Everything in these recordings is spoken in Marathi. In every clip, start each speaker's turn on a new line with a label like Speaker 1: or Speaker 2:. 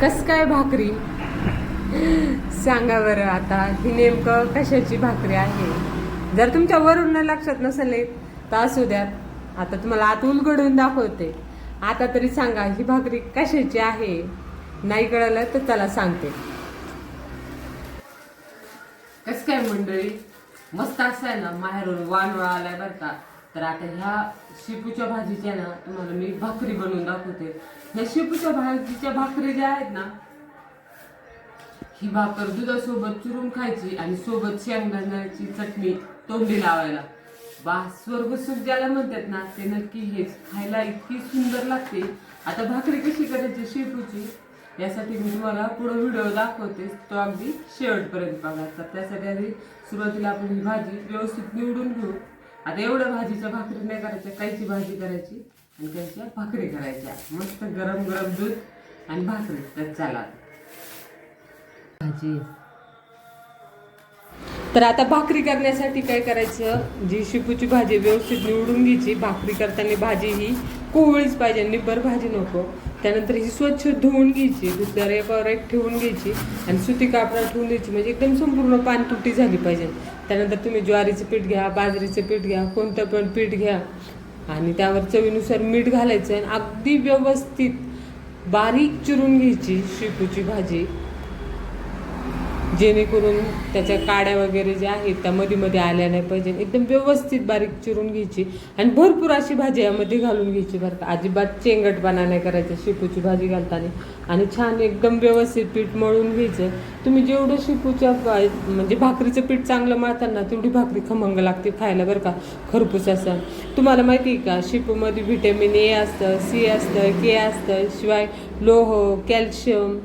Speaker 1: कस काय भाकरी सांगा बरं आता, ही नेमकं कशाची भाकरी आहे? जर तुमच्या वरून लक्षात नसेल तर असू द्यात, आता तुम्हाला आत उलगडून दाखवते. आता तरी सांगा ही भाकरी कशाची आहे. नाही कळलं तर चला सांगते. कस काय मंडळी, मस्त असं आहे ना, माहेरून वानवळा आलाय बरं का. तर आता ह्या शेपूच्या भाजीच्या ना तुम्हाला मी भाकरी बनवून दाखवते. ह्या शेपूच्या भाजीच्या भाकरी ज्या आहेत ना, ही भाकर दुधासोबत चुरून खायची आणि सोबत शेंगदाण्याची चटणी तोंडी लावायला. स्वर्गसुख ज्याला म्हणतात ना, ते नक्की हेच. खायला इतकी सुंदर लागते. आता भाकरी कशी करायची शेपूची, यासाठी मी तुम्हाला पुढे व्हिडिओ दाखवते, तो अगदी शेवटपर्यंत बघा. तर त्यासाठी आधी सुरुवातीला आपण ही भाजी व्यवस्थित निवडून घेऊ. आता एवढ्या भाजीच्या भाकरी नाही करायच्या, काहीची भाजी करायची आणि काहीच्या भाकरी करायच्या. मस्त गरम गरम दूध आणि भाकरी. तर चला भाजी. तर आता भाकरी करण्यासाठी काय करायचं, जी शेपूची भाजी व्यवस्थित निवडून घ्यायची. भाकरी करताना भाजी ही कोवळीच पाहिजे, निब्बर भाजी नको. त्यानंतर ही स्वच्छ धुवून घ्यायची, दुसऱ्या एकावर एक ठेवून घ्यायची आणि सुती कापडात ठेवून द्यायची, म्हणजे एकदम संपूर्ण पानतुटी झाली पाहिजे. त्यानंतर तुम्ही ज्वारीचं पीठ घ्या, बाजरीचं पीठ घ्या, कोणतं पण पीठ घ्या आणि त्यावर चवीनुसार मीठ घालायचं आणि अगदी व्यवस्थित बारीक चिरून घ्यायची शेपूची भाजी, जेणेकरून त्याच्या काड्या वगैरे ज्या आहेत त्या मध्ये आल्या नाही पाहिजे. एकदम व्यवस्थित बारीक चिरून घ्यायची आणि भरपूर अशी भाजी यामध्ये घालून घ्यायची बरं का. अजिबात चेंगटपणा नाही करायचं शेपूची भाजी घालताना. आणि छान एकदम व्यवस्थित पीठ मळून घ्यायचं. तुम्ही जेवढं शेपूच्या म्हणजे भाकरीचं पीठ चांगलं मळताना तेवढी भाकरी खमंग लागते खायला बरं का. खरपूस असं. तुम्हाला माहिती आहे का, शेपूमध्ये व्हिटॅमिन ए असतं, सी असतं, के असतं, शिवाय लोह, कॅल्शियम.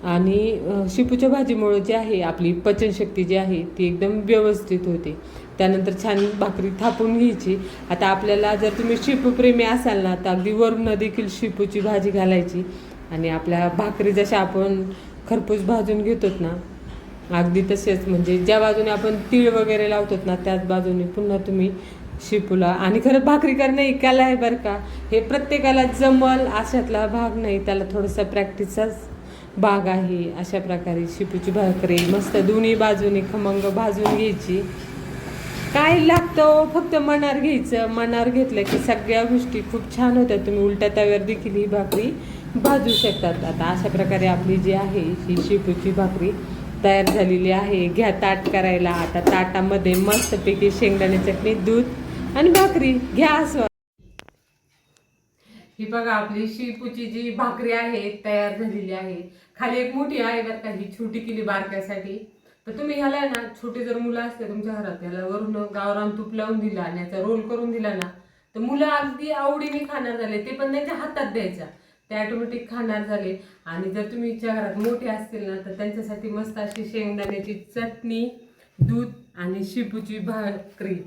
Speaker 1: आणि शेपूच्या भाजीमुळे जी आहे आपली पचनशक्ती जी आहे ती एकदम व्यवस्थित होते. त्यानंतर छान भाकरी थापून घ्यायची. आता आपल्याला जर तुम्ही शेपूप्रेमी असाल ना, तर अगदी वरून देखील शेपूची भाजी घालायची आणि आपल्या भाकरी जशा आपण खरपूस भाजून घेतो ना, अगदी तसेच म्हणजे ज्या बाजूने आपण तीळ वगैरे लावतो ना, त्याच बाजूने पुन्हा तुम्ही शेपूला. आणि खरंच भाकरी करणं ही कला आहे बरं का. हे प्रत्येकाला जमल अशातला भाग नाही, त्याला थोडंसं प्रॅक्टिसचाच भाग आहे. अशा प्रकारे शेपूची भाकरी मस्त दोन्ही बाजूने खमंग भाजून घ्यायची. काय लागतं, फक्त मनार घ्यायचं. मनार घेतलं की सगळ्या गोष्टी खूप छान होत्या. तुम्ही उलट्या तव्यावर देखील ही भाकरी भाजू शकतात. आता अशा प्रकारे आपली जी आहे ही शेपूची भाकरी तयार झालेली आहे. घ्या ताट करायला. आता ताटामध्ये मस्तपैकी शेंगदाणे चटणी, दूध आणि भाकरी घ्या आस्वाद. ही बघा आपली शेपूची जी भाकरी आहे तयार झालेली आहे. खाली एक मोठी आहे बरं का, ही छोटी केली बारक्यासाठी. तर तुम्ही ह्याला ना, छोटे जर मुलं असते तुमच्या घरात, ह्याला वरून गावरान तूप लावून दिला आणि याचा रोल करून दिला ना, तर मुलं अगदी आवडीने खाणार झाले. ते पण त्यांच्या हातात द्यायचा, ते ऑटोमॅटिक खाणार झाले. आणि जर तुमच्या घरात मोठे असतील ना, तर त्यांच्यासाठी मस्त अशी शेंगदाण्याची चटणी, दूध आणि शेपूची भाकरी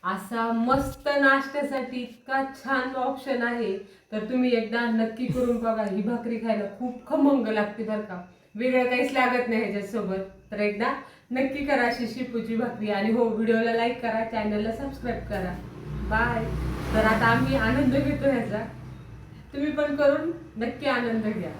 Speaker 1: असा मस्त नाश्त्यासाठी इतका छान ऑप्शन आहे. तर तुम्ही एकदा नक्की करून बघा. ही भाकरी खायला खूप खमंग लागते बरं का. वेगळं काहीच लागत नाही ह्याच्यासोबत. तर एकदा नक्की करा अशी शेपूची भाकरी. आणि हो, व्हिडिओला लाईक करा, चॅनलला सबस्क्राईब करा. बाय. तर आता आम्ही आनंद घेतो ह्याचा, तुम्ही पण करून नक्की आनंद घ्या.